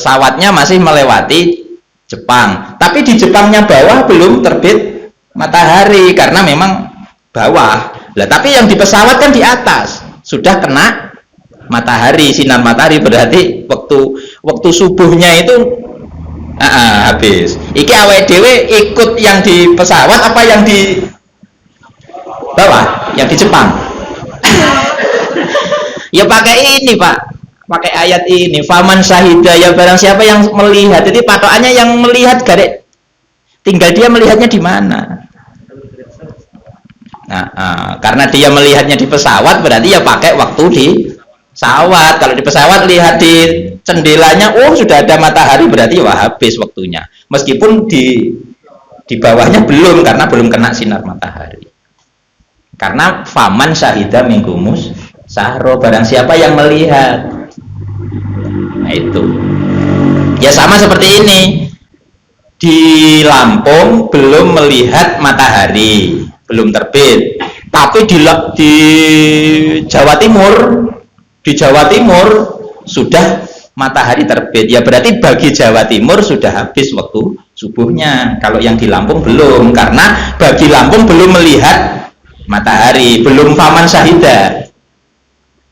pesawatnya masih melewati Jepang, tapi di Jepangnya bawah belum terbit matahari karena memang bawah lah, tapi yang di pesawat kan di atas sudah kena matahari, sinar matahari, berarti waktu subuhnya itu habis. Iki awake dhewe ikut yang di pesawat apa yang di bawah, yang di Jepang? Ya pakai ini Pak, pakai ayat ini, faman syahida, ya barang siapa yang melihat. Jadi patokannya yang melihat garek, tinggal dia melihatnya di mana. Karena dia melihatnya di pesawat, berarti ya pakai waktu di pesawat. Kalau di pesawat lihat di jendelanya, oh sudah ada matahari, berarti wah habis waktunya. Meskipun di bawahnya belum, karena belum kena sinar matahari. Karena faman syahida minggumus sahro, barang siapa yang melihat. Nah itu ya sama seperti ini, di Lampung belum melihat matahari, belum terbit, tapi di Jawa Timur sudah matahari terbit, ya berarti bagi Jawa Timur sudah habis waktu subuhnya. Kalau yang di Lampung belum, karena bagi Lampung belum melihat matahari, belum faman syahida.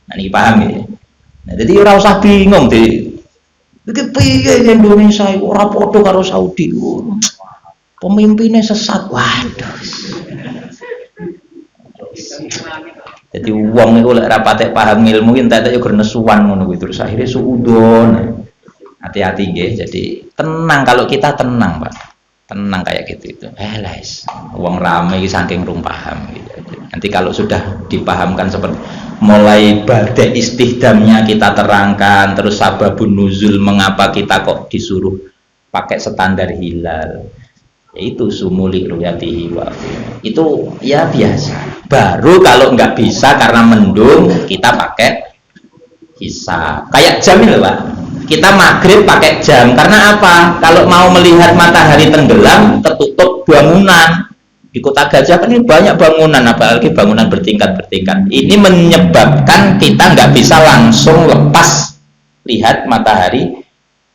Nah ini paham ya. Nah, jadi ora usah bingung deh. Iki piye Indonesia ora padha karo Saudi. Pemimpinnya sesat. Waduh. Jadi wong iku lek ora patek paham ilmu entek yo grenesuan ngono kuwi, terus akhirnya suudon. Hati-hati nggih. Jadi tenang, kalau kita tenang, Pak. Tenang kayak gitu itu. Les. Wong rame iki saking rung paham gitu. Nanti kalau sudah dipahamkan seperti mulai badai istihdamnya kita terangkan, terus sababun nuzul mengapa kita kok disuruh pakai standar hilal, yaitu sumuli ruyatihi wa itu ya biasa. Baru kalau nggak bisa karena mendung kita pakai hisab, kayak jam itu Pak, kita maghrib pakai jam karena apa? Kalau mau melihat matahari tenggelam tertutup bangunan. Di Kota Gajah kan ini banyak bangunan, apalagi bangunan bertingkat-bertingkat. Ini menyebabkan kita nggak bisa langsung lepas lihat matahari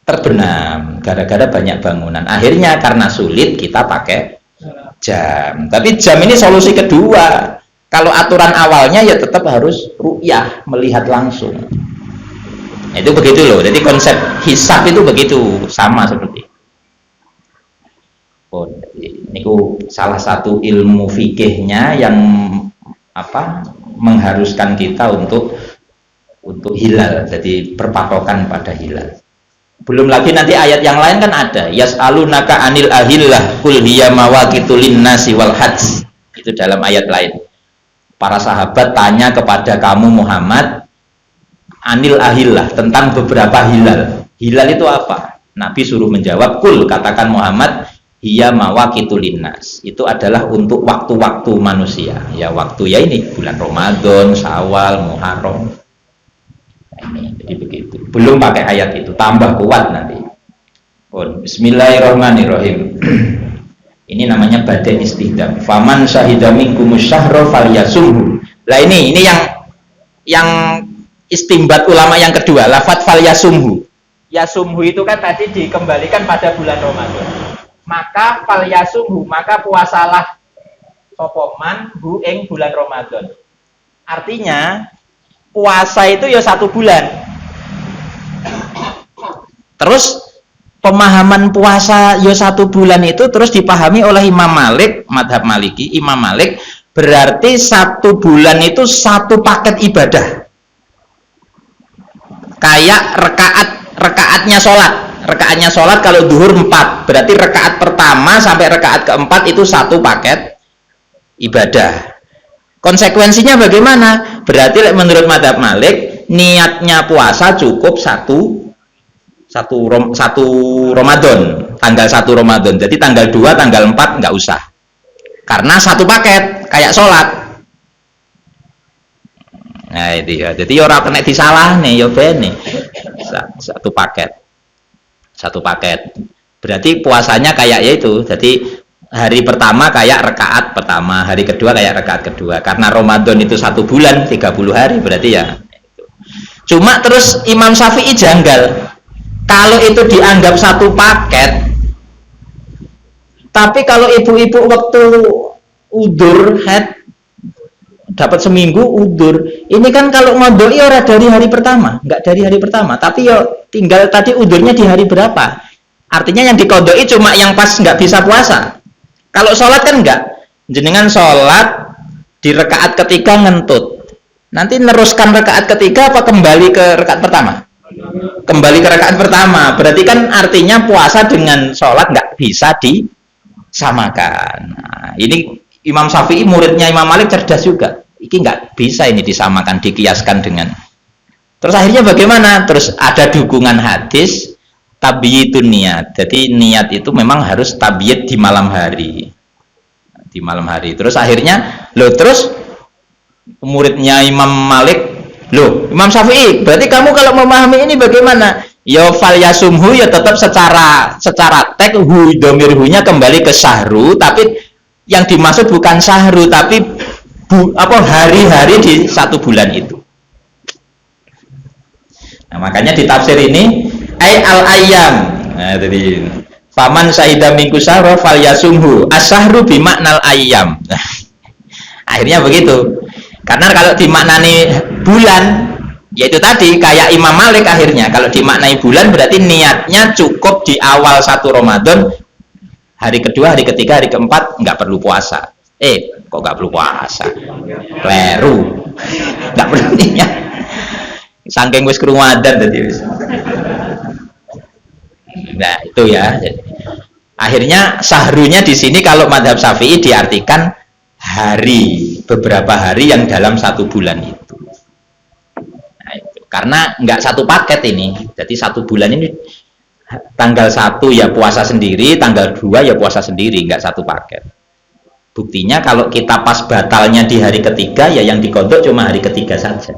terbenam gara-gara banyak bangunan. Akhirnya karena sulit kita pakai jam. Tapi jam ini solusi kedua. Kalau aturan awalnya ya tetap harus ru'yah, melihat langsung. Nah, itu begitu loh. Jadi konsep hisab itu begitu, sama seperti ini salah satu ilmu fikihnya yang mengharuskan kita untuk hilal, jadi berpatokan pada hilal. Belum lagi nanti ayat yang lain kan ada yas'alunaka anil ahillah kul hiya mawaqitu linnasi wal hajj, itu dalam ayat lain. Para sahabat tanya kepada kamu Muhammad anil ahillah, tentang beberapa hilal. Hilal itu apa? Nabi suruh menjawab, kul, katakan Muhammad, hiya mawaqitu linnas, itu adalah untuk waktu-waktu manusia. Ya waktu ya ini bulan Ramadan, Syawal, Muharram. Nah, ini jadi begitu. Belum pakai ayat itu, tambah kuat nanti. Bismillahirrahmanirrahim. Ini namanya badai istihdam. Faman syahida minkumus syahra falyasumhu. Lah ini yang istimbat ulama yang kedua, lafadz falyasumhu. Yasumhu itu kan tadi dikembalikan pada bulan Ramadan. Maka falyasumhu, maka puasalah sopoman hu ing bulan Ramadan. Artinya puasa itu ya 1 bulan. Terus pemahaman puasa ya 1 bulan itu terus dipahami oleh Imam Malik, madhab Maliki, Imam Malik, berarti 1 bulan itu 1 paket ibadah. Kayak rekaatnya sholat. Rekaatnya sholat kalau duhur 4, berarti rekaat pertama sampai rekaat keempat itu 1 paket ibadah. Konsekuensinya bagaimana? Berarti menurut madhab Malik, niatnya puasa cukup satu Ramadan, tanggal 1 Ramadan. Jadi tanggal 2, tanggal 4 nggak usah. Karena 1 paket, kayak sholat. Nah itu ya. Jadi orang kena disalah nih, ya bener. 1 paket. 1 paket. Berarti puasanya kayak ya itu. Jadi hari pertama kayak rekaat pertama, hari kedua kayak rekaat kedua. Karena Ramadan itu 1 bulan, 30 hari, berarti ya. Cuma terus Imam Syafi'i janggal. Kalau itu dianggap satu paket, tapi kalau ibu-ibu waktu udur head dapat seminggu udur, ini kan kalau ngodoi ora dari hari pertama, nggak dari hari pertama, tapi ya tinggal tadi udurnya di hari berapa. Artinya yang dikodoi cuma yang pas nggak bisa puasa. Kalau sholat kan nggak, jenengan sholat di rakaat ketiga ngentut, nanti neruskan rakaat ketiga apa kembali ke rakaat pertama? Kembali ke rakaat pertama, berarti kan artinya puasa dengan sholat nggak bisa disamakan. Nah, ini Imam Syafi'i muridnya Imam Malik cerdas juga. Ini nggak bisa ini disamakan, dikiaskan dengan. Terus akhirnya bagaimana? Terus ada dukungan hadis tabyitun niat. Jadi niat itu memang harus tabyit di malam hari. Di malam hari. Terus akhirnya, terus muridnya Imam Malik, Imam Syafi'i, berarti kamu kalau memahami ini bagaimana? Ya fal yasumhu, ya tetap secara tek domirhunya kembali ke sahru, tapi yang dimaksud bukan sahru, tapi hari-hari di satu bulan itu. Nah, makanya di tafsir ini al ayyam. Nah, jadi faman sa'ida minggu sahra fal yasumhu. As-sahru bimaknal ayyam. Nah, akhirnya begitu. Karena kalau dimaknani bulan, yaitu tadi kayak Imam Malik akhirnya kalau dimaknai bulan berarti niatnya cukup di awal 1 Ramadan, hari kedua, hari ketiga, hari keempat nggak perlu puasa. Kok nggak perlu puasa? Kleru, nggak perlu niat. Saking wis krungu adzan tadi wis. Nah itu ya. Akhirnya sahrunya di sini kalau mazhab Syafi'i diartikan beberapa hari yang dalam 1 bulan itu. Nah, itu. Karena nggak satu paket ini. Jadi 1 bulan ini tanggal 1 ya puasa sendiri, tanggal 2 ya puasa sendiri, nggak satu paket. Buktinya kalau kita pas batalnya di hari ketiga, ya yang dikodok cuma hari ketiga saja.